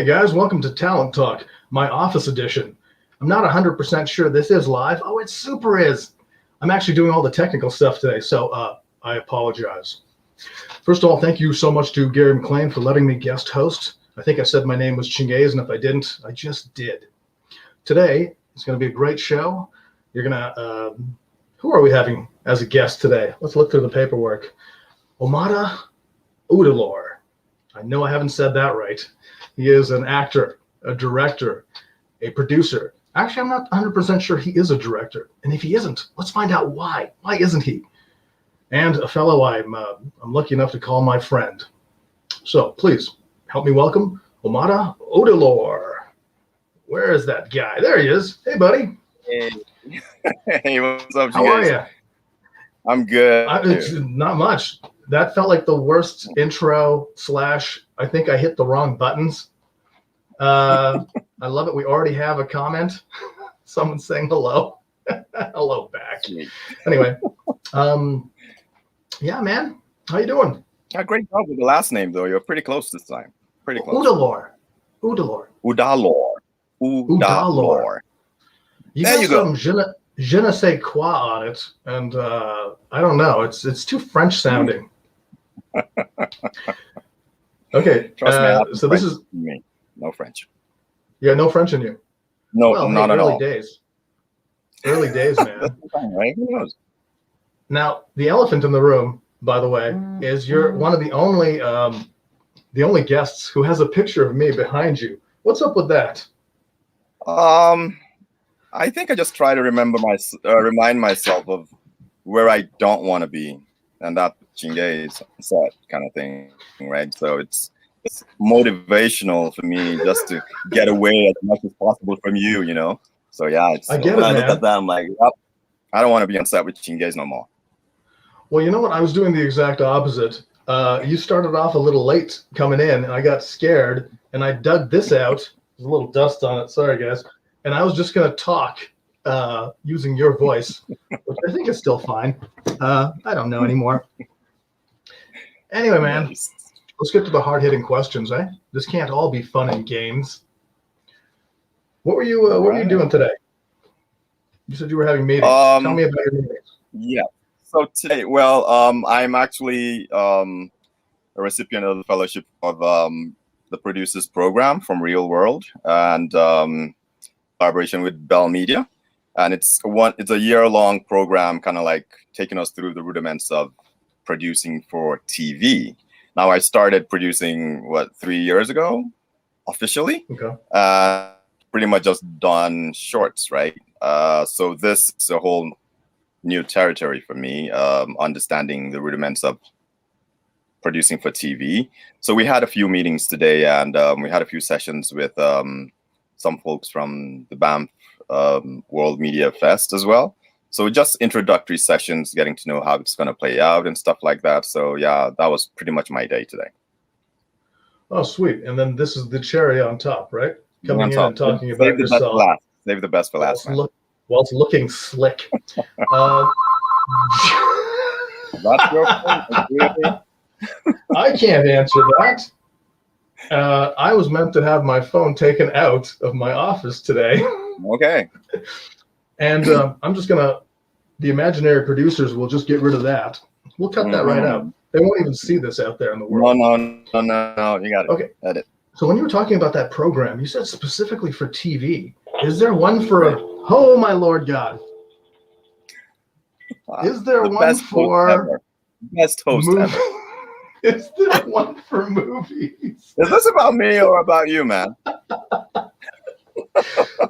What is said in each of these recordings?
guys, welcome to Talent Talk, my office edition. I'm not 100% sure this is live. Oh, it super is. I'm actually doing all the technical stuff today, so I apologize. First of all, thank you so much to Gary McLean for letting me guest host. I think I said my name was Chingaze, and if I didn't, I just did. Today, it's going to be a great show. You're going to, who are we having as a guest today? Let's look through the paperwork. Omatta Udalor. I know I haven't said that right. He is an actor, a director, a producer. Actually, I'm not 100% sure he is a director. And if he isn't, let's find out why. Why isn't he? And a fellow I'm lucky enough to call my friend. So please help me welcome Omatta Udalor. Where is that guy? There he is. Hey, buddy. Hey, hey, what's up, How are you? I'm good. It's not much. That felt like the worst intro / I think I hit the wrong buttons. I love it. We already have a comment. Someone saying hello. Hello back. Anyway, yeah, man. How you doing? Great job with the last name, though. You're pretty close this time. Pretty close. Udalor. Udalor. Udalor. Udalor. There you go. Je ne sais quoi on it, and I don't know. It's too French sounding. Okay, trust me. So this is me. No French. Yeah, no French in you. No, well, not at all. Early days, man. Right? Who knows? Now, the elephant in the room, by the way, is you're one of the only guests who has a picture of me behind you. What's up with that? I think I just try to remind myself of where I don't want to be, and that Chingaze said kind of thing, right? So it's motivational for me just to get away as much as possible from you, you know. So yeah, I get it, I man. look at that, I'm like, yep, I don't want to be on set with Chingaze no more. Well, you know what? I was doing the exact opposite. You started off a little late coming in, and I got scared, and I dug this out. There's a little dust on it. Sorry, guys. And I was just going to talk using your voice, which I think is still fine. I don't know anymore. Anyway, man, let's get to the hard-hitting questions, eh? This can't all be fun and games. What were you doing today? You said you were having meetings. Tell me about your meetings. Yeah. So today, well, I'm actually a recipient of the fellowship of the Producers Program from Reelworld, and collaboration with Bell Media, and it's a year-long program, kind of like taking us through the rudiments of producing for TV. Now, I started producing 3 years ago, officially. Okay. Pretty much just done shorts, right? So this is a whole new territory for me, understanding the rudiments of producing for TV. So we had a few meetings today, and we had a few sessions with some folks from the Banff World Media Fest as well. So just introductory sessions, getting to know how it's going to play out and stuff like that. So yeah, that was pretty much my day today. Oh, sweet. And then this is the cherry on top, right? Coming in and talking about Save the yourself. best for last. Save the best for last. While it's looking slick. That's your point. I can't answer that. I was meant to have my phone taken out of my office today. Okay. And I'm just the imaginary producers will just get rid of that. We'll cut that right out. They won't even see this out there in the world. No. You got it. Okay. Edit. So when you were talking about that program, you said specifically for TV. Is there one for, oh my Lord God. Is there one for best host ever? Is there one for movies? Is this about me or about you, man?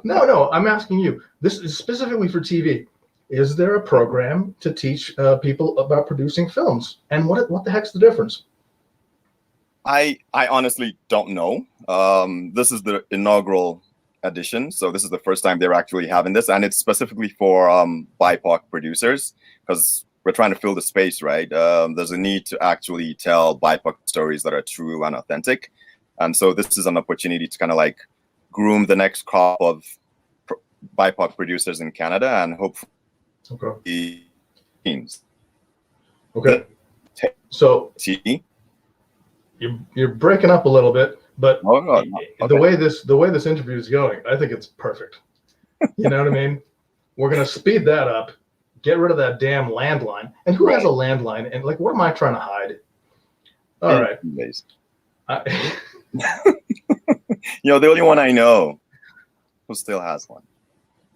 No, I'm asking you. This is specifically for TV. Is there a program to teach people about producing films? And what the heck's the difference? I honestly don't know. This is the inaugural edition, so this is the first time they're actually having this, and it's specifically for BIPOC producers, because we're trying to fill the space, right? There's a need to actually tell BIPOC stories that are true and authentic, and so this is an opportunity to kind of like groom the next crop of BIPOC producers in Canada, and hopefully teams. Okay. So you're breaking up a little bit, But Oh, God. the Okay. way this interview is going, I think it's perfect. You know what I mean? We're gonna speed that up, get rid of that damn landline. And who has a landline? And like, what am I trying to hide? All right. The only one I know who still has one.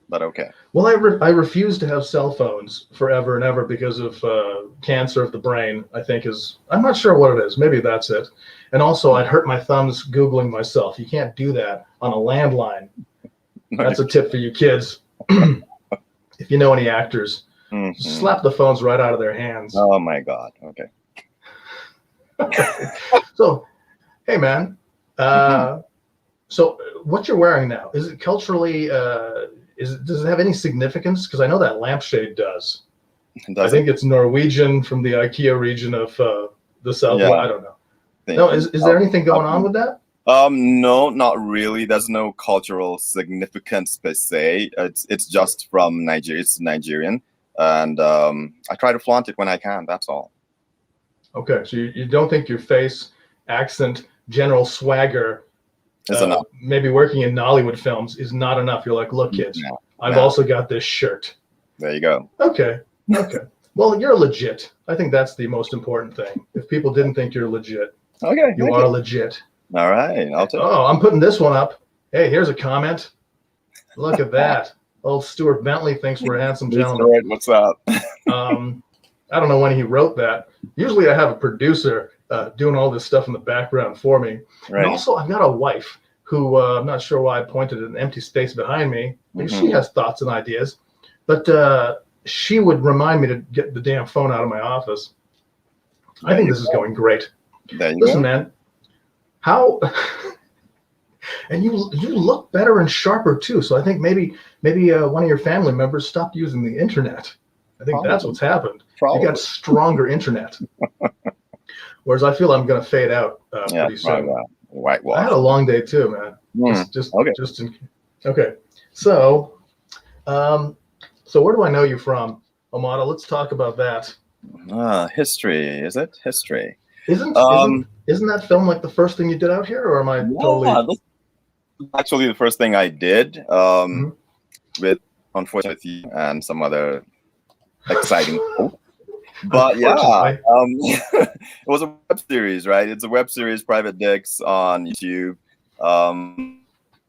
But okay. Well, I refuse to have cell phones forever and ever because of cancer of the brain. I'm not sure what it is. Maybe that's it. And also, I'd hurt my thumbs Googling myself. You can't do that on a landline. That's a tip for you kids. If you know any actors, slap the phones right out of their hands. Oh my God. Okay. So, hey man, so what you're wearing now, is it culturally? Does it have any significance? Because I know that lampshade does. I think it's Norwegian from the IKEA region of the South. Yeah. I don't know. No, is there anything going on with that? No, not really. There's no cultural significance per se. It's just from Nigeria. It's Nigerian, and I try to flaunt it when I can. That's all. Okay, so you don't think your face, accent, general swagger, maybe working in Nollywood films is not enough. You're like, look, kids, I've also got this shirt. There you go. Okay. Well, you're legit. I think that's the most important thing. If people didn't think you're legit, you are legit. All right, I'll take it. Oh, I'm putting this one up. Hey, here's a comment. Look at that. Old Stuart Bentley thinks we're handsome gentlemen. What's up? I don't know when he wrote that. Usually I have a producer doing all this stuff in the background for me. Right. And also I've got a wife who I'm not sure why I pointed at an empty space behind me. Because she has thoughts and ideas. But she would remind me to get the damn phone out of my office. I think this is going great. Listen, man. How and you look better and sharper too. So I think maybe one of your family members stopped using the internet. I think that's what's happened. You got stronger internet. Whereas I feel I'm going to fade out pretty soon. Whitewash. I had a long day too, man. Okay. So, where do I know you from, Omatta? Let's talk about that. History, is it? History. Isn't that film like the first thing you did out here, or am I totally? Actually, the first thing I did with, unfortunately, and some other exciting people. But yeah, it was a web series, right? It's a web series, Private Dicks on YouTube,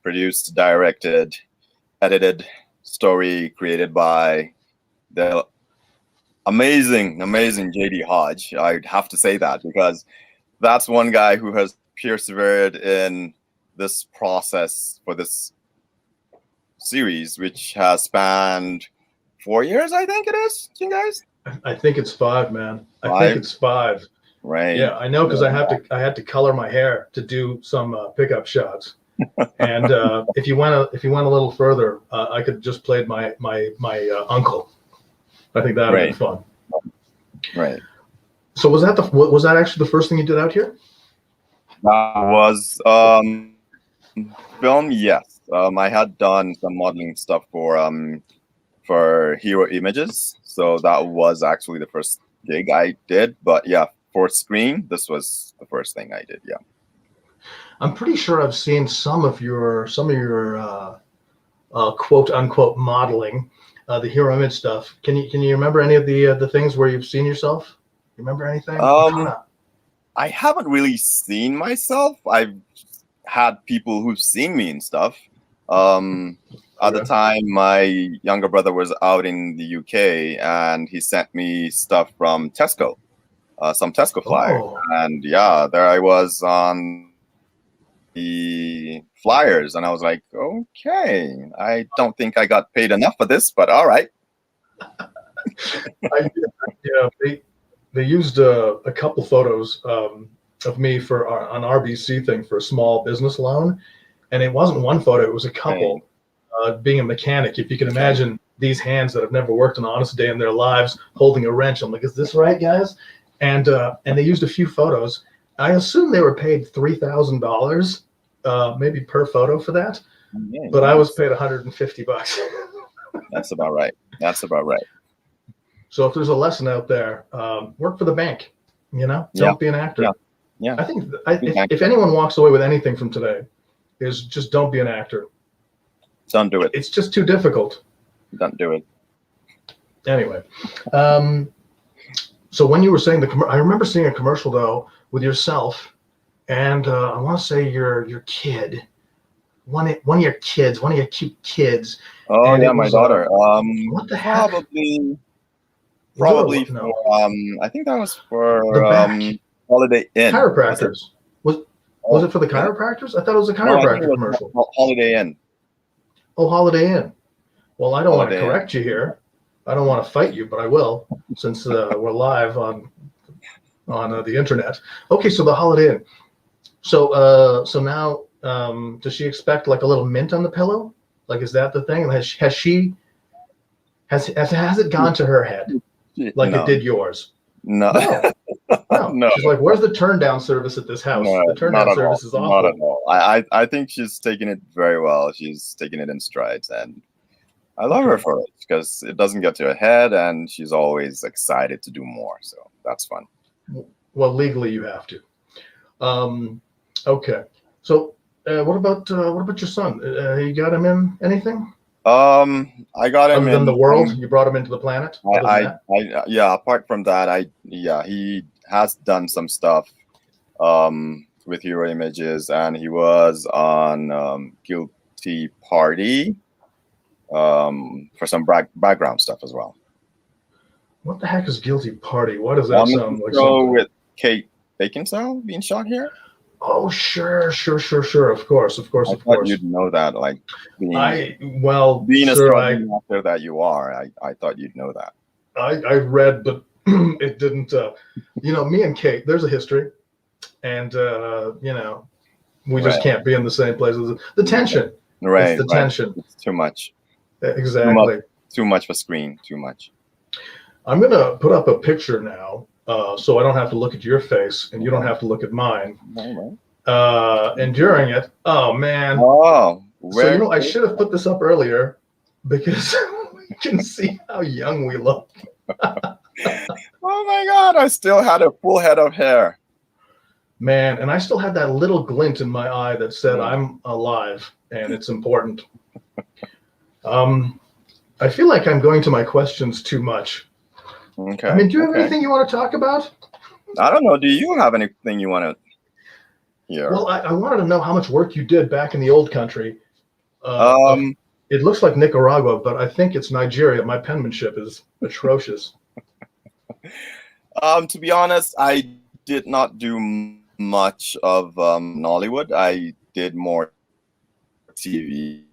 produced, directed, edited, story created by the amazing JD Hodge. I'd have to say that because that's one guy who has persevered in this process for this series, which has spanned 4 years, I think it is, you guys. I think it's 5, man. I think it's 5. Right. Yeah, I know because I had to color my hair to do some pickup shots. And if you went a little further, I could just play my uncle. I think that would be fun. Right. So was that actually the first thing you did out here? That was film. Yes. I had done some modeling stuff for Hero Images, so that was actually the first gig I did. But yeah, for screen, this was the first thing I did. Yeah. I'm pretty sure I've seen some of your quote unquote modeling, the Hero Image stuff. Can you remember any of the things where you've seen yourself? You remember anything? I haven't really seen myself. I've had people who've seen me and stuff. At the time, my younger brother was out in the UK, and he sent me stuff from Tesco, some Tesco flyers, and yeah, there I was on the flyers, and I was like, okay, I don't think I got paid enough for this, but all right. They used a couple photos of me for an RBC thing for a small business loan, and it wasn't one photo; it was a couple. Being a mechanic, if you can imagine these hands that have never worked an honest day in their lives holding a wrench, I'm like, is this right, guys? And they used a few photos. I assume they were paid $3,000, maybe per photo for that. But I was paid $150. That's about right. So if there's a lesson out there, work for the bank. Don't be an actor. Yeah. I think if anyone walks away with anything from today, is just don't be an actor. Don't do it. It's just too difficult. Don't do it. Anyway, so when you were saying I remember seeing a commercial though with yourself, and I want to say your kid, one of your kids, one of your cute kids. Oh and yeah, my daughter. What the heck? Probably No. for I think that was for The back. Holiday Inn. Chiropractors. Was it for the chiropractors? I thought it was a chiropractor commercial. Holiday Inn. Oh, Holiday Inn. Well, I don't want to Holiday correct you here. I don't want to fight you, but I will, since we're live on the internet. Okay, so the Holiday Inn. So now, does she expect like a little mint on the pillow? Like, is that the thing? Has it gone to her head like No. it did yours? No. No. No. She's like, where's the turn down service at this house? No, The turn not down at service all. is awful. Not at all. I think she's taking it very well. She's taking it in strides, and I love her for it because it doesn't get to her head, and she's always excited to do more. So that's fun. Well, legally you have to. Okay. So what about your son? You got him in anything? I got him Other than in the world. You brought him into the planet. Yeah. Apart from that, he has done some stuff with Hero Images, and he was on Guilty Party for some background stuff as well. What the heck is Guilty Party? What does that sound like? With Kate Beckinsale being shot here. Oh, sure. Of course. I thought you'd know that. Like, being a struggling actor that you are, I thought you'd know that. I read, but it didn't. Me and Kate, there's a history, and we just can't be in the same place. The tension, right? It's the tension. It's too much. Exactly. Too much for screen. Too much. I'm gonna put up a picture now. So I don't have to look at your face, and you don't have to look at mine. And during it, oh man! Oh, so I should have put this up earlier because we can see how young we look. Oh my God! I still had a full head of hair. Man, and I still had that little glint in my eye that said I'm alive, and it's important. I feel like I'm going to my questions too much. Okay. I mean, do you have anything you want to talk about? I don't know. Do you have anything you want to hear? Well, I wanted to know how much work you did back in the old country. It looks like Nicaragua, but I think it's Nigeria. My penmanship is atrocious. To be honest, I did not do much of Nollywood. I did more TV.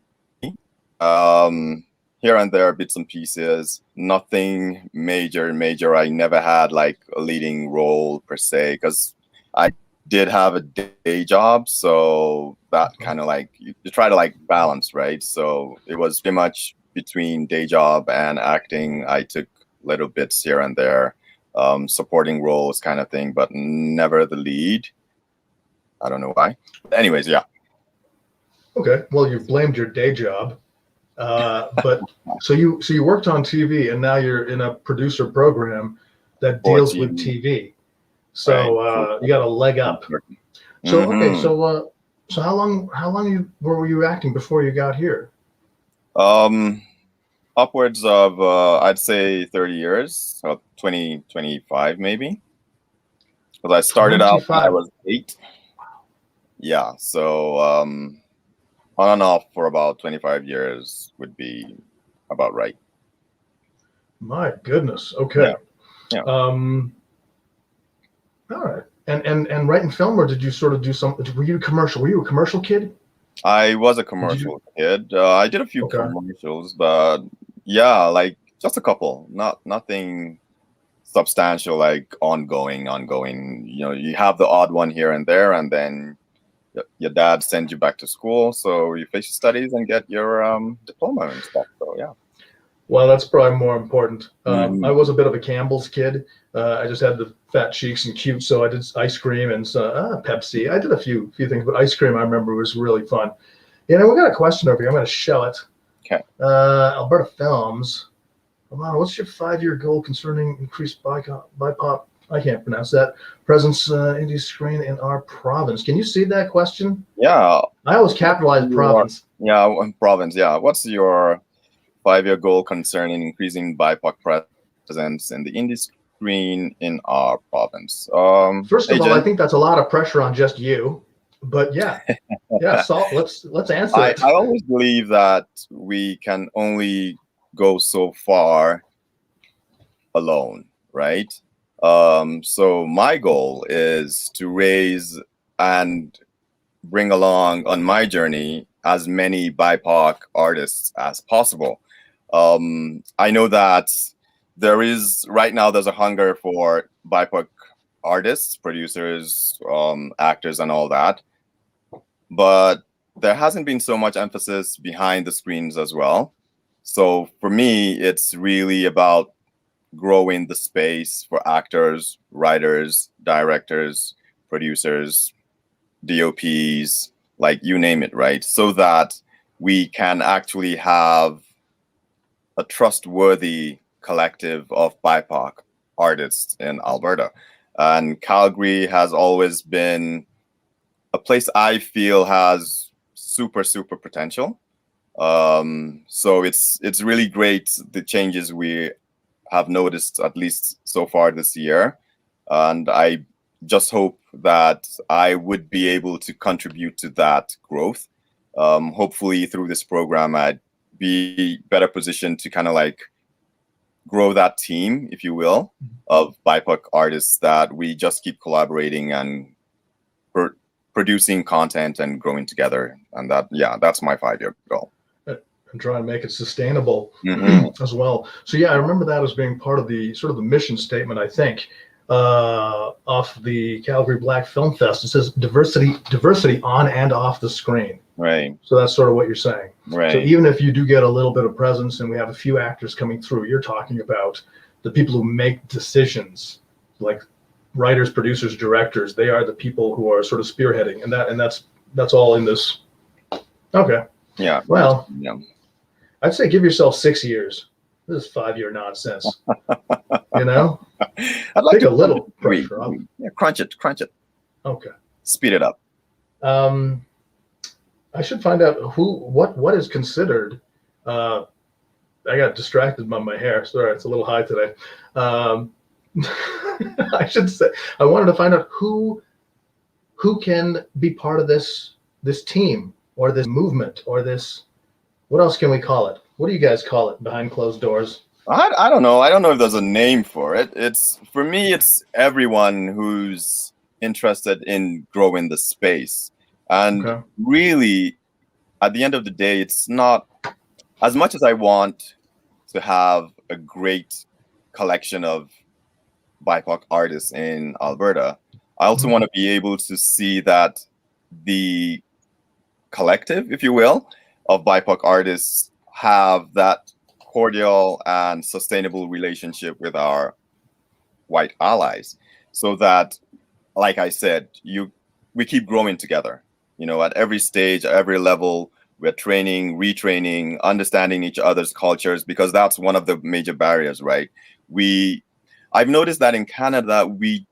Here and there, bits and pieces, nothing major. I never had like a leading role per se, because I did have a day job. So that kind of like, you try to like balance, right? So it was pretty much between day job and acting. I took little bits here and there, supporting roles kind of thing, but never the lead. I don't know why. But anyways, yeah. Okay, well, you've blamed your day job. But so you worked on TV, and now you're in a producer program that deals with TV. So you got a leg up. So okay, so how long were you acting before you got here? Upwards of I'd say 30 years, 20, 25 maybe. Because I started out when I was 8. Yeah, so on and off for about 25 years would be about right. My goodness. Okay. Yeah. All right. And writing film, or did you sort of do some? Were you commercial? Were you a commercial kid? I was a commercial kid. I did a few commercials, but yeah, like just a couple. Nothing substantial, like ongoing. You have the odd one here and there, and then your dad sends you back to school, so you finish your studies and get your diploma and stuff. So yeah. Well, that's probably more important. I was a bit of a Campbell's kid. I just had the fat cheeks and cute, so I did ice cream and Pepsi. I did a few things, but ice cream I remember was really fun. We got a question over here. I'm going to show it. Okay. Alberta Films. Omatta, what's your 5-year goal concerning increased BIPOC I can't pronounce that. Presence indie screen in our province. Can you see that question? Yeah. I always capitalize province. Yeah, province. Yeah. What's your 5-year goal concerning increasing BIPOC presence in the indie screen in our province? First of all, I Agent? think that's a lot of pressure on just you. But yeah, so let's answer it. I always believe that we can only go so far alone, right? So my goal is to raise and bring along on my journey as many BIPOC artists as possible. I know that right now there's a hunger for BIPOC artists, producers, actors, and all that, but there hasn't been so much emphasis behind the screens as well. So for me, it's really about growing the space for actors, writers, directors, producers, DOPs, like you name it, right? So that we can actually have a trustworthy collective of BIPOC artists in Alberta. And Calgary has always been a place I feel has super potential. So it's really great, the changes we have noticed, at least so far this year. And I just hope that I would be able to contribute to that growth. Hopefully through this program, I'd be better positioned to kind of like grow that team, if you will, of BIPOC artists that we just keep collaborating and producing content and growing together. And that's my 5-year goal. And try and make it sustainable as well. So yeah, I remember that as being part of the sort of the mission statement, I think, off the Calgary Black Film Fest. It says diversity on and off the screen. Right. So that's sort of what you're saying. Right. So even if you do get a little bit of presence and we have a few actors coming through, you're talking about the people who make decisions, like writers, producers, directors. They are the people who are sort of spearheading, and that's all in this. Okay. Yeah. Well, yeah. I'd say give yourself 6 years. This is 5-year nonsense. You know? I'd like Take to a little pressure off. Yeah, crunch it. Okay. Speed it up. I should find out what is considered. I got distracted by my hair. Sorry, it's a little high today. I should say I wanted to find out who can be part of this team or this movement or this. What else can we call it? What do you guys call it behind closed doors? I don't know. I don't know if there's a name for it. For me, it's everyone who's interested in growing the space. And really, at the end of the day, it's not as much as I want to have a great collection of BIPOC artists in Alberta. I also want to be able to see that the collective, if you will, of BIPOC artists have that cordial and sustainable relationship with our white allies, so that, like I said, we keep growing together. You know, at every stage, at every level, we're training, retraining, understanding each other's cultures, because that's one of the major barriers, right? I've noticed that in Canada, we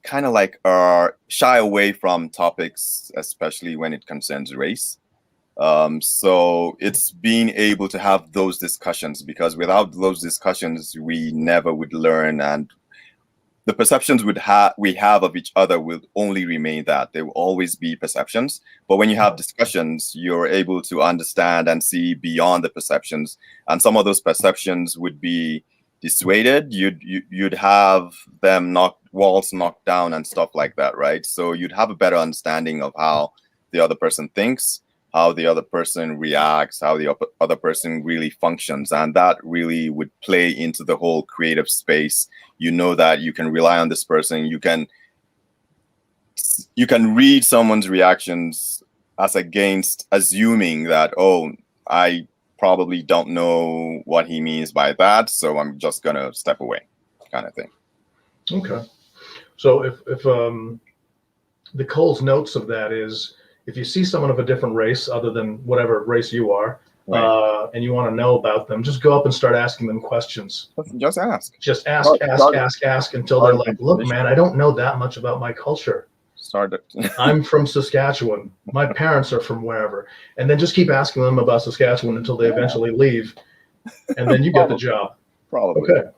kind of like are shy away from topics, especially when it concerns race. So it's being able to have those discussions, because without those discussions, we never would learn, and the perceptions we have of each other will only remain that. They will always be perceptions. But when you have discussions, you're able to understand and see beyond the perceptions, and some of those perceptions would be dissuaded. You'd have them walls knocked down and stuff like that, right? So you'd have a better understanding of how the other person thinks, how the other person reacts, how the other person really functions. And that really would play into the whole creative space. You know that you can rely on this person. You can read someone's reactions as against assuming that, oh, I probably don't know what he means by that, so I'm just gonna step away, kind of thing. Okay. So if the Cole's notes of that is, if you see someone of a different race other than whatever race you are, Right. and you want to know about them, just go up and start asking them questions. Just ask. Just ask until they're like, look, man, I don't know that much about my culture. I'm from Saskatchewan. My parents are from wherever. And then just keep asking them about Saskatchewan until they eventually leave. And then you get the job. Probably. Okay.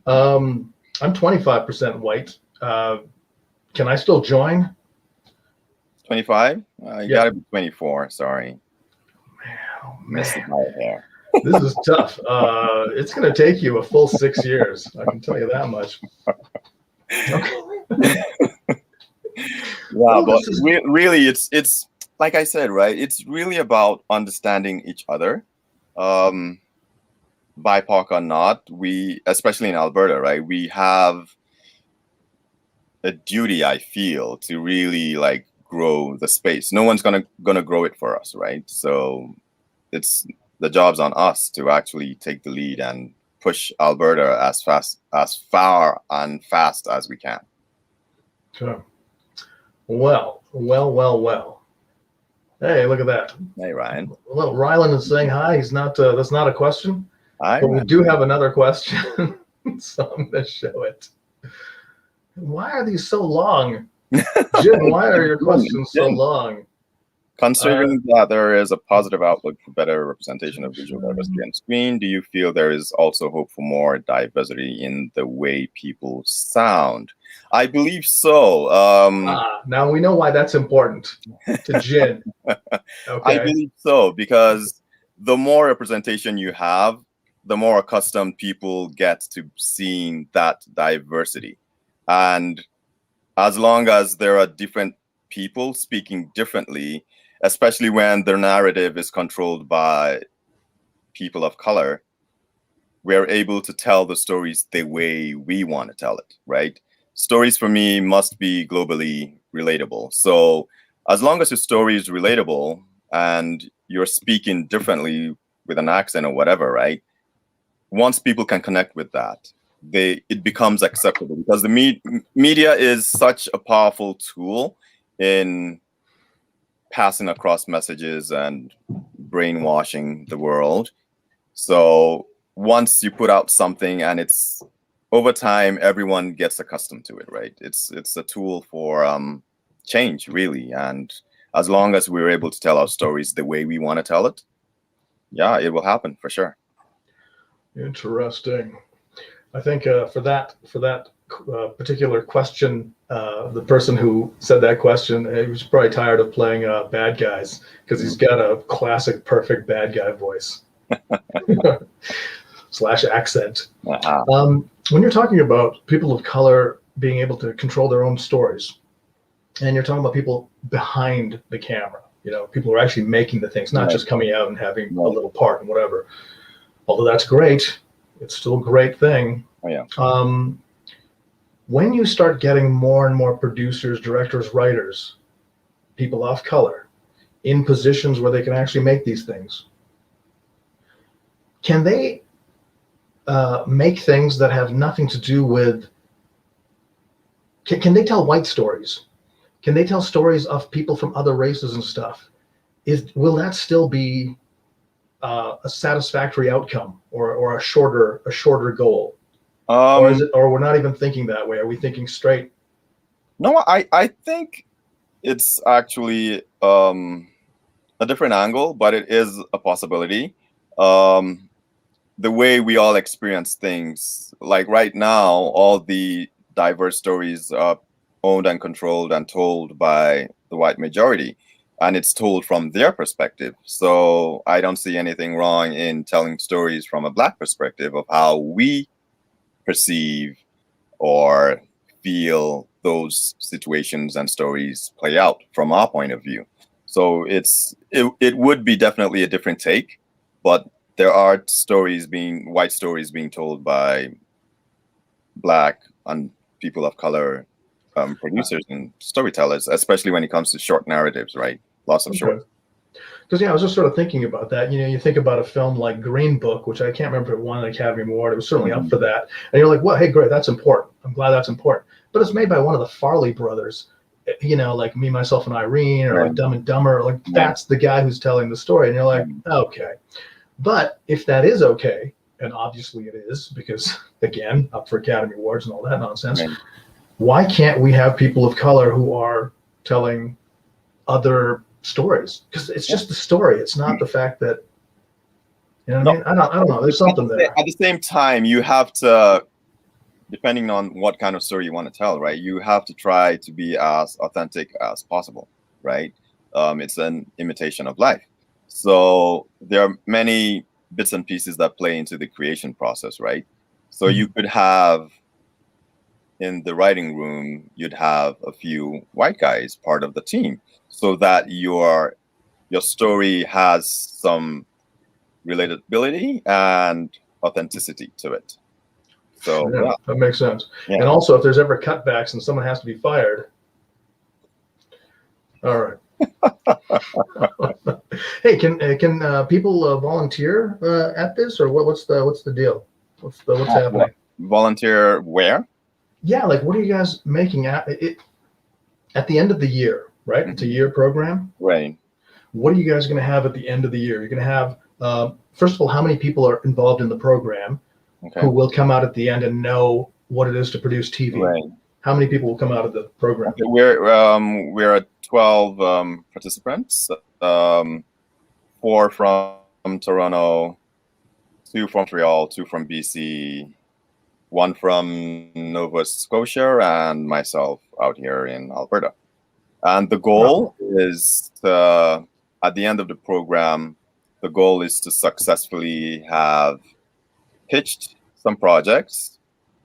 I'm 25% white. Can I still join? 25? You gotta be 24. Sorry. Man. Hair. This is tough. It's going to take you a full 6 years. I can tell you that much. Okay. Yeah, but really, it's like I said, right? It's really about understanding each other. BIPOC or not, we, especially in Alberta, right? We have a duty, I feel, to really like grow the space. No one's gonna grow it for us, right? So it's the job's on us to actually take the lead and push Alberta as far and fast as we can. Sure. Well. Hey, look at that. Hey, Ryan. Well, Rylan is saying hi. He's not. That's not a question. Hi. But we do have another question, so I'm going to show it. Why are these so long, Jim? Why are your questions so long? Considering that there is a positive outlook for better representation of visual diversity on screen, do you feel there is also hope for more diversity in the way people sound? I believe so. Now we know why that's important to Jin. Okay. I believe so, because the more representation you have, the more accustomed people get to seeing that diversity. And as long as there are different people speaking differently, especially when their narrative is controlled by people of color, we're able to tell the stories the way we want to tell it, right? Stories for me must be globally relatable. So as long as your story is relatable and you're speaking differently with an accent or whatever, right? Once people can connect with that, it becomes acceptable, because the media is such a powerful tool in passing across messages and brainwashing the world. So once you put out something and it's over time, everyone gets accustomed to it, right? It's a tool for change, really. And as long as we're able to tell our stories the way we want to tell it, yeah, it will happen for sure. Interesting. I think for that particular question, the person who said that question, he was probably tired of playing bad guys, because he's got a classic perfect bad guy voice / accent. When you're talking about people of color being able to control their own stories, and you're talking about people behind the camera, people who are actually making the things, not just coming out and having a little part and whatever. Although that's great, it's still a great thing. Oh, yeah. When you start getting more and more producers, directors, writers, people of color in positions where they can actually make these things, can they make things that have nothing to do with, can they tell white stories? Can they tell stories of people from other races and stuff? Will that still be a satisfactory outcome, or a shorter goal? Or we're not even thinking that way? Are we thinking straight? No, I think it's actually a different angle, but it is a possibility. The way we all experience things, like right now, all the diverse stories are owned and controlled and told by the white majority, and it's told from their perspective. So I don't see anything wrong in telling stories from a Black perspective of how we perceive or feel those situations and stories play out from our point of view. So it would be definitely a different take, but there are white stories being told by Black and people of color producers and storytellers, especially when it comes to short narratives, right? Lots of short. Because I was just sort of thinking about that. You think about a film like Green Book, which I can't remember if it won an Academy Award. It was certainly up for that. And you're like, well, hey, great, that's important. I'm glad that's important. But it's made by one of the Farley brothers. you know, like Me, Myself, and Irene, or like Right. Dumb and Dumber, like Right. that's the guy who's telling the story. And you're like, okay. But if that is okay, and obviously it is, because again, up for Academy Awards and all that nonsense, Right. why can't we have people of color who are telling other stories? Because it's just the story. It's not the fact that, you know what I mean? I don't know. There's something there. At the same time, you have to, depending on what kind of story you want to tell, right? You have to try to be as authentic as possible, right? It's an imitation of life. So there are many bits and pieces that play into the creation process, right? So you could have, in the writing room, you'd have a few white guys part of the team, so that your story has some relatability and authenticity to it. So Yeah, that makes sense. Yeah. And also, if there's ever cutbacks and someone has to be fired, all right. Hey, can people volunteer at this, or what's the deal? What's happening? Volunteer where? Yeah, like what are you guys making at the end of the year, right? It's a year program. Right. What are you guys going to have at the end of the year? You're going to have, first of all, how many people are involved in the program who will come out at the end and know what it is to produce TV? Right. How many people will come out of the program? Okay, we're at 12 participants, 4 from Toronto, 2 from Montreal, 2 from BC, 1 from Nova Scotia, and myself out here in Alberta. And the goal is to, at the end of the program, the goal is to successfully have pitched some projects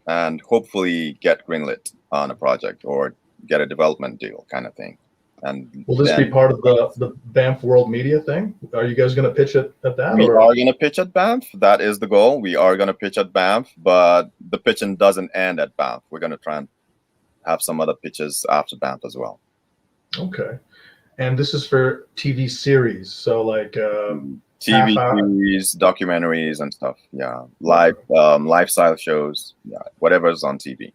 and hopefully get greenlit on a project or get a development deal kind of thing. And will this be part of the Banff World Media thing? Are you guys going to pitch it at that? We are going to pitch at Banff. That is the goal. We are going to pitch at Banff, but the pitching doesn't end at Banff. We're going to try and have some other pitches after Banff as well. Okay. And this is for TV series. So like TV series, documentaries and stuff. Yeah. Lifestyle shows. Yeah. Whatever's on TV.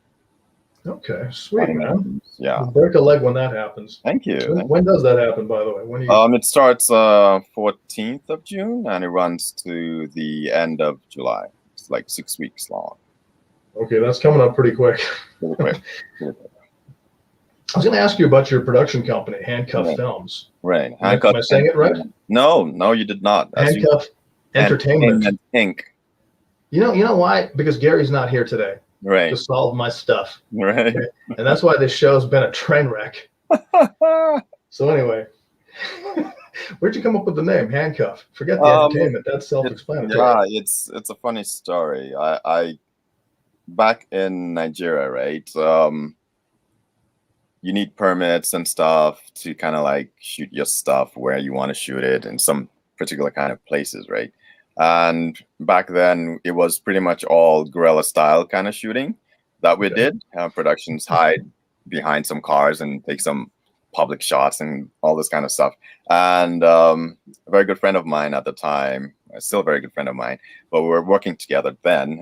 Okay. Sweet, man. Yeah. We'll break a leg when that happens. Thank you. When does that happen, by the way? When do you... It starts 14th of June and it runs to the end of July. It's like 6 weeks long. Okay, that's coming up pretty quick. Really quick. I was going to ask you about your production company, Handcuff Films. Right. Handcuff. Am I saying it right? No, you did not. Handcuff Entertainment. Inc. You know why? Because Gary's not here today. Right. To solve my stuff. Right. Okay? And that's why this show's been a train wreck. So anyway, where'd you come up with the name Handcuff? Forget the entertainment. That's self-explanatory. Yeah, it's a funny story. I back in Nigeria, right? You need permits and stuff to kind of like shoot your stuff where you want to shoot it in some particular kind of places, right? And back then it was pretty much all guerrilla style kind of shooting that we did. Productions hide behind some cars and take some public shots and all this kind of stuff. And a very good friend of mine at the time, still a very good friend of mine, but we were working together then.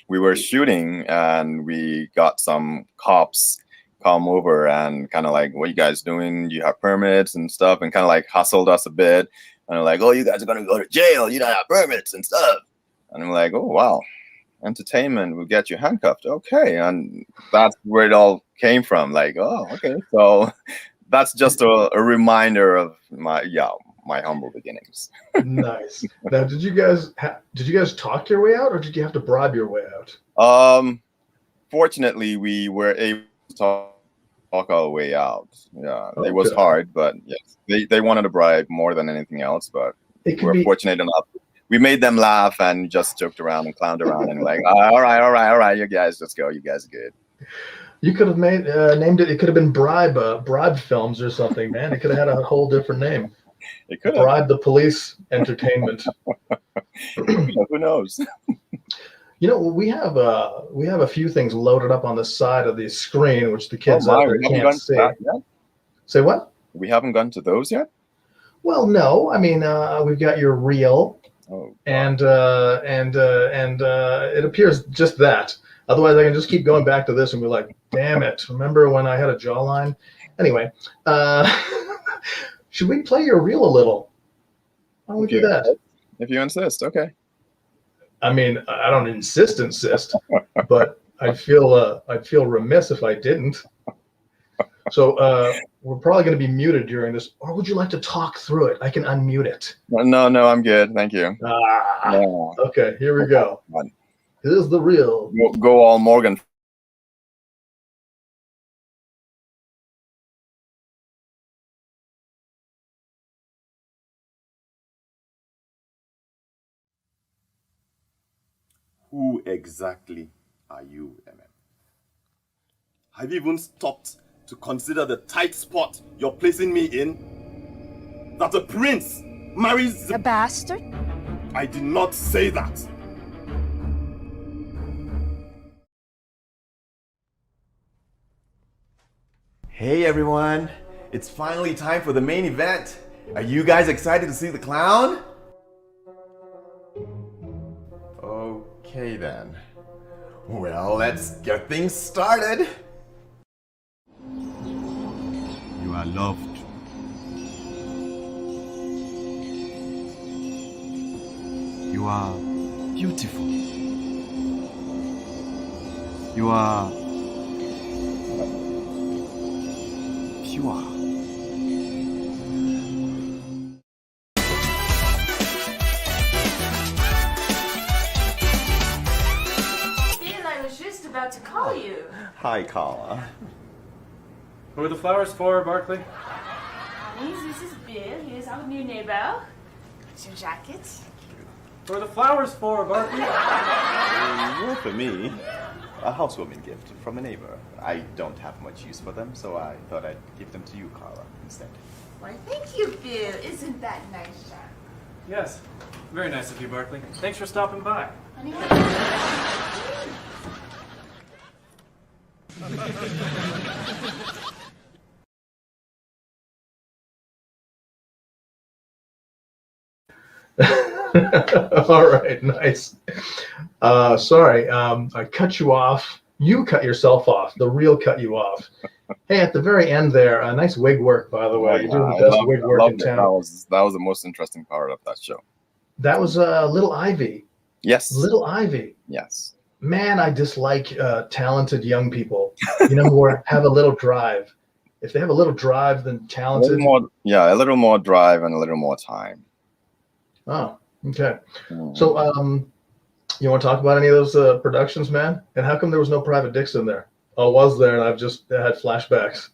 We were shooting and we got some cops come over and kind of like, what are you guys doing? You have permits and stuff, and kind of like hustled us a bit. And they're like, oh, you guys are going to go to jail. You don't have permits and stuff. And I'm like, oh, wow. Entertainment will get you handcuffed. Okay. And that's where it all came from. Like, oh, okay. So that's just a reminder of my humble beginnings. Nice. Now, did you guys talk your way out, or did you have to bribe your way out? Fortunately, we were able to talk our way out. Yeah, okay. It was hard, but yes, they wanted to bribe more than anything else. But we're fortunate enough. We made them laugh and just joked around and clowned around and like, all right, you guys just go. You guys are good. You could have named it. It could have been Bribe Films or something, man. It could have had a whole different name. It could have. Bribe the Police Entertainment. Who knows? You know, we have a few things loaded up on the side of the screen, which the kids out there can't see. Say what? We haven't gone to those yet? Well, no. I mean, we've got your reel, and it appears just that. Otherwise, I can just keep going back to this and be like, damn it. Remember when I had a jawline? Anyway, should we play your reel a little? Why don't we do that? If you insist, okay. I mean, I don't insist, but I'd feel remiss if I didn't. So we're probably going to be muted during this, or would you like to talk through it? I can unmute it. No, I'm good. Thank you. Yeah. Okay, here we go. Here's the reel. Go all Morgan. Who exactly are you, MM? Have you even stopped to consider the tight spot you're placing me in? That a prince marries a bastard? I did not say that. Hey everyone, it's finally time for the main event. Are you guys excited to see the clown? Okay then. Well, let's get things started. You are loved. You are beautiful. You are pure. I was just about to call you. Hi, Carla. Who are the flowers for, Barkley? Honey, this is Bill. Here's our new neighbor. Here's your jacket. Who are the flowers for, Barkley? Well, for me, a housewarming gift from a neighbor. I don't have much use for them, so I thought I'd give them to you, Carla, instead. Why, thank you, Bill. Isn't that nice, John? Yes. Very nice of you, Barkley. Thanks for stopping by. Honey, All right, nice. Sorry, I cut you off. You cut yourself off. The reel cut you off. Hey, at the very end there, nice wig work, by the way. You're doing the best wig work in town. That was the most interesting part of that show. That was Little Ivy. Yes. Little Ivy. Yes. Man, I dislike talented young people. You know, who have a little drive. If they have a little drive, then talented. A little more drive and a little more time. Oh, okay. So, you want to talk about any of those productions, man? And how come there was no Private Dicks in there? Oh, was there? And I've just had flashbacks.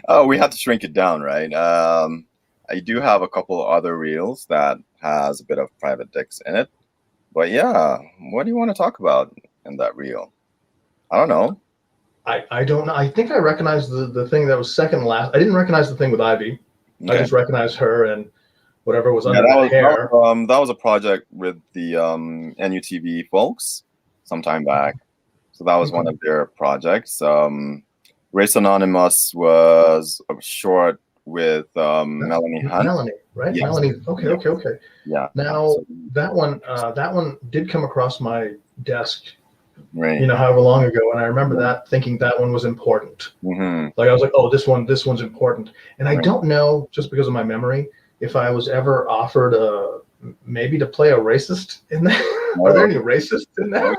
Oh, we had to shrink it down, right? I do have a couple other reels that has a bit of Private Dicks in it. But yeah, what do you want to talk about in that reel? I don't know. I don't know. I think I recognized the thing that was second last. I didn't recognize the thing with Ivy. Okay. I just recognized her and whatever was under the hair. That was a project with the NUTV folks some time back. So that was one of their projects. Race Anonymous was a short with Melanie Hunt. Melanie, right? Yes. Melanie. Okay. Yeah. Now that one did come across my desk, right. You know, however long ago, and I remember that thinking that one was important. Mm-hmm. Like I was like, oh, this one's important, and I don't know, just because of my memory, if I was ever offered maybe to play a racist in there. Are there any racists in there?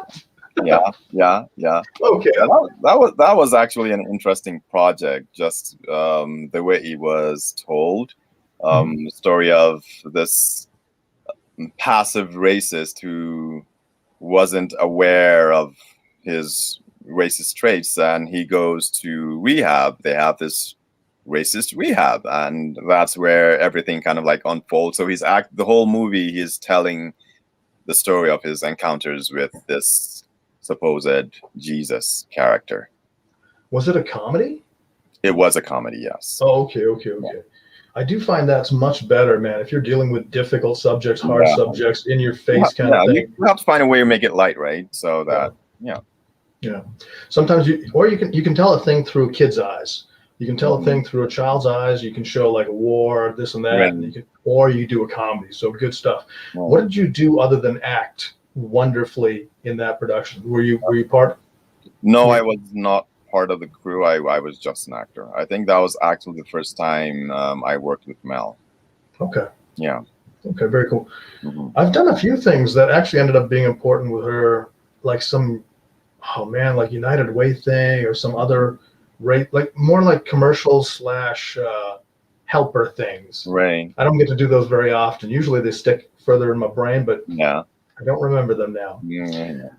Yeah. Okay. That was actually an interesting project. Just the way it was told. The story of this passive racist who wasn't aware of his racist traits, and he goes to rehab. They have this racist rehab, and that's where everything kind of like unfolds. So the whole movie, he's telling the story of his encounters with this supposed Jesus character. Was it a comedy? It was a comedy, yes. Oh, okay. I do find that's much better, man. If you're dealing with difficult subjects, hard subjects, in your face kind of thing. You have to find a way to make it light, right? So that, yeah. Sometimes you can tell a thing through a kid's eyes. You can tell a thing through a child's eyes. You can show like a war, this and that, right. and or you do a comedy. So good stuff. Right. What did you do other than act wonderfully in that production. Were you part? No, Yeah. I was not part of the crew. I was just an actor. I think that was actually the first time I worked with Mel. Okay. Yeah. Okay, very cool. Mhm. I've done a few things that actually ended up being important with her, like some, oh man, like United Way thing or some other rate, like more like commercial slash helper things. Right. I don't get to do those very often. Usually they stick further in my brain, but Yeah. I don't remember them now. Yeah.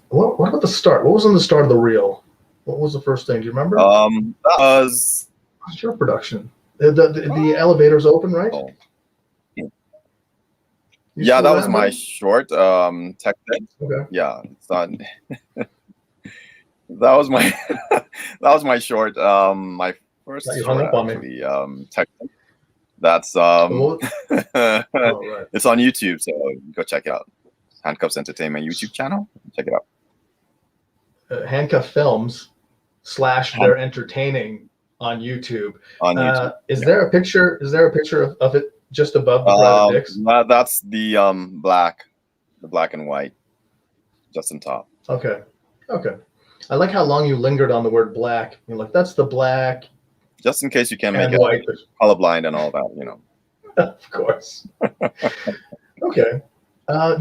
What about the start? What was on the start of the reel? What was the first thing? Do you remember? That was. What's your production? The elevators open, right? Oh. You Yeah, still that was around, my buddy? short tech thing. Okay. Yeah, it's not. That was my that was my short. My first Yeah, you hung short up on me. actually. Tech. That's What- it's Oh, right. on YouTube, so go check it out. Handcuffs Entertainment YouTube channel. Check it out. Handcuff Films / they're entertaining on YouTube. On YouTube. Is Yeah. there a picture? Is there a picture of it just above the private dicks? That's the black and white, just on top. Okay. Okay. I like how long you lingered on the word black. You're like, that's the black Just in case you can make and it white. colorblind and all that. Of course. Okay. I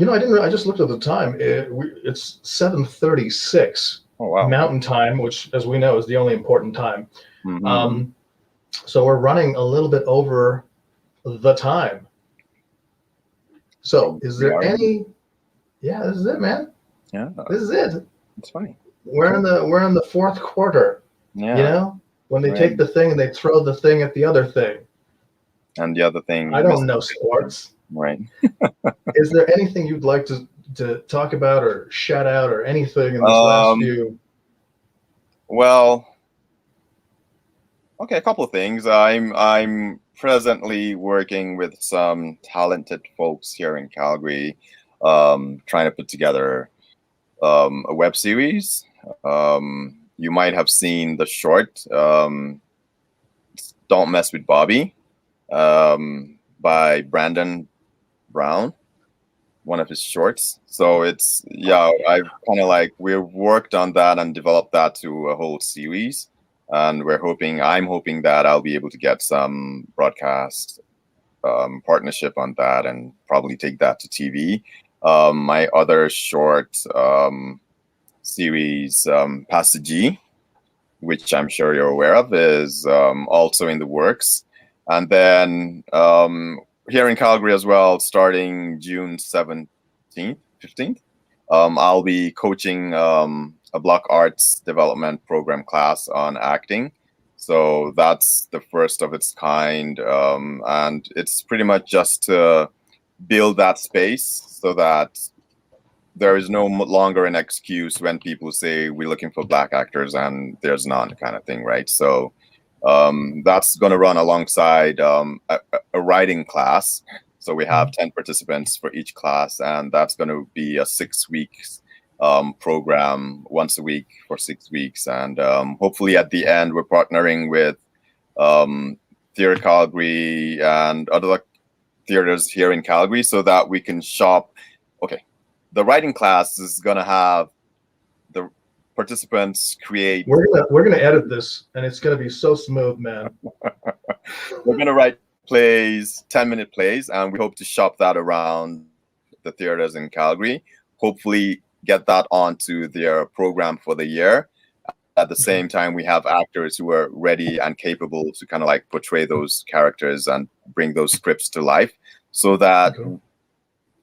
just looked at the time. It's 7:36 Oh wow. Mountain Time, which, as we know, is the only important time. Mhm. So we're running a little bit over the time. So is there any? Yeah, this is it, man. Yeah, This is it. it's funny. We're in the fourth quarter. Yeah. You know, when they Right. take the thing and they throw the thing at the other thing. And the other thing. I don't know sports. Right. Is there anything you'd like to talk about or shout out or anything in this last few? Well, okay, a couple of things. I'm presently working with some talented folks here in Calgary, trying to put together a web series. You might have seen the short, "Don't Mess with Bobby," by Brandon Brown, one of his shorts. So it's, yeah, I've kind of like, we've worked on that and developed that to a whole series. And I'm hoping that I'll be able to get some broadcast partnership on that and probably take that to TV. My other short series, Pastor G, which I'm sure you're aware of, is also in the works. And then here in Calgary as well, starting June 17th, 15th, I'll be coaching a Block Arts development program class on acting. So that's the first of its kind. And it's pretty much just to build that space so that there is no longer an excuse when people say we're looking for Black actors and there's none, kind of thing, right? So that's going to run alongside a writing class. So we have 10 participants for each class, and that's going to be a 6 weeks program, once a week for 6 weeks. And hopefully at the end, we're partnering with Theatre Calgary and other theaters here in Calgary so that we can shop. Okay, the writing class is going to have the participants create. We're gonna edit this, and it's gonna be so smooth, man. We're going to write plays, 10-minute plays, and we hope to shop that around the theaters in Calgary. Hopefully get that onto their program for the year. At the same time, we have actors who are ready and capable to kind of like portray those characters and bring those scripts to life so that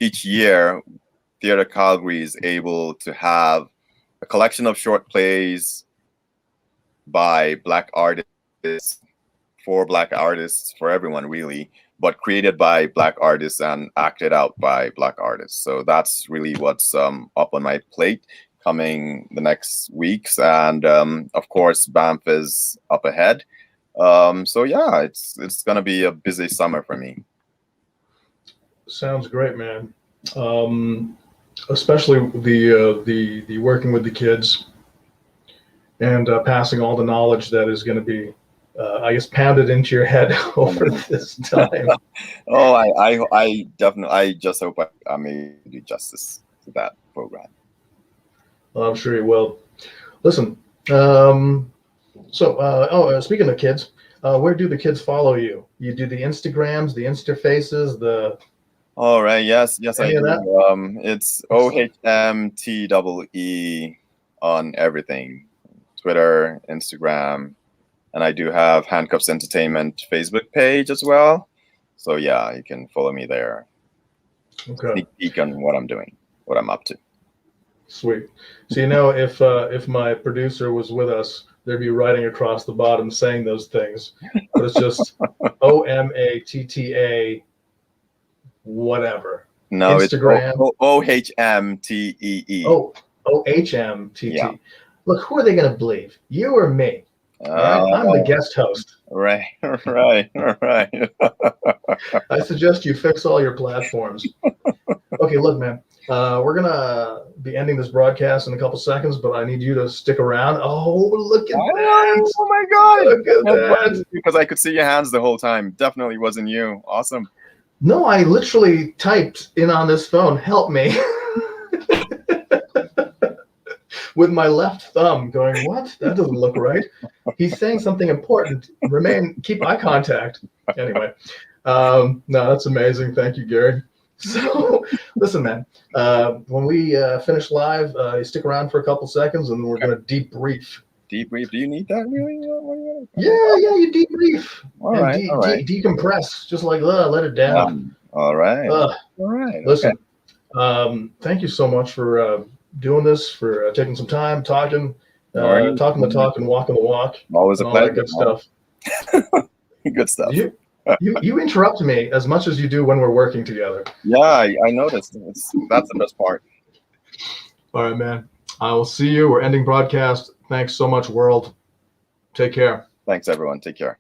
each year Theatre Calgary is able to have a collection of short plays by Black artists, for Black artists, for everyone really, but created by Black artists and acted out by Black artists. So that's really what's up on my plate coming the next weeks. And of course, Banff is up ahead. So yeah, it's gonna be a busy summer for me. Sounds great, man. Especially the working with the kids and passing all the knowledge that is going to be I guess, pounded into your head over this time. Oh, I definitely, I just hope I'm able to do justice to that program. Well, I'm sure you will. Listen, speaking of kids, where do the kids follow you? You do the Instagrams, the Instafaces, the... All right. Yes, I Any of do. that? It's OHMTEE on everything, Twitter, Instagram, and I do have Handcuffs Entertainment Facebook page as well. So yeah, you can follow me there. Okay. Sneak peek on what I'm doing, what I'm up to. Sweet. So if my producer was with us, they'd be writing across the bottom saying those things. But it's just OMATTA whatever. No, Instagram. it's OHMTEE. Oh, OHMTT. Yeah. Look, who are they going to believe? You or me? All right? I'm the guest host. Right. I suggest you fix all your platforms. Okay, look, man. We're gonna be ending this broadcast in a couple seconds, but I need you to stick around. Oh, look at that! Oh my God! Look at that! Because I could see your hands the whole time. Definitely wasn't you. Awesome. No, I literally typed in on this phone, "Help me," with my left thumb, going, "What? That doesn't look right." He's saying something important. Keep eye contact. Anyway, no, that's amazing. Thank you, Gary. So, listen, man. When we finish live, you stick around for a couple seconds, and we're gonna debrief. Debrief? Do you need that really? Yeah, you debrief. All right. Decompress, just like let it down. All right. All right. Listen, thank you so much for doing this, for taking some time, talking the talk and walking the walk. Always a pleasure. Good stuff. Good stuff. You interrupt me as much as you do when we're working together. Yeah, I noticed. That's the best part. All right, man. I will see you. We're ending broadcast. Thanks so much, world. Take care. Thanks, everyone. Take care.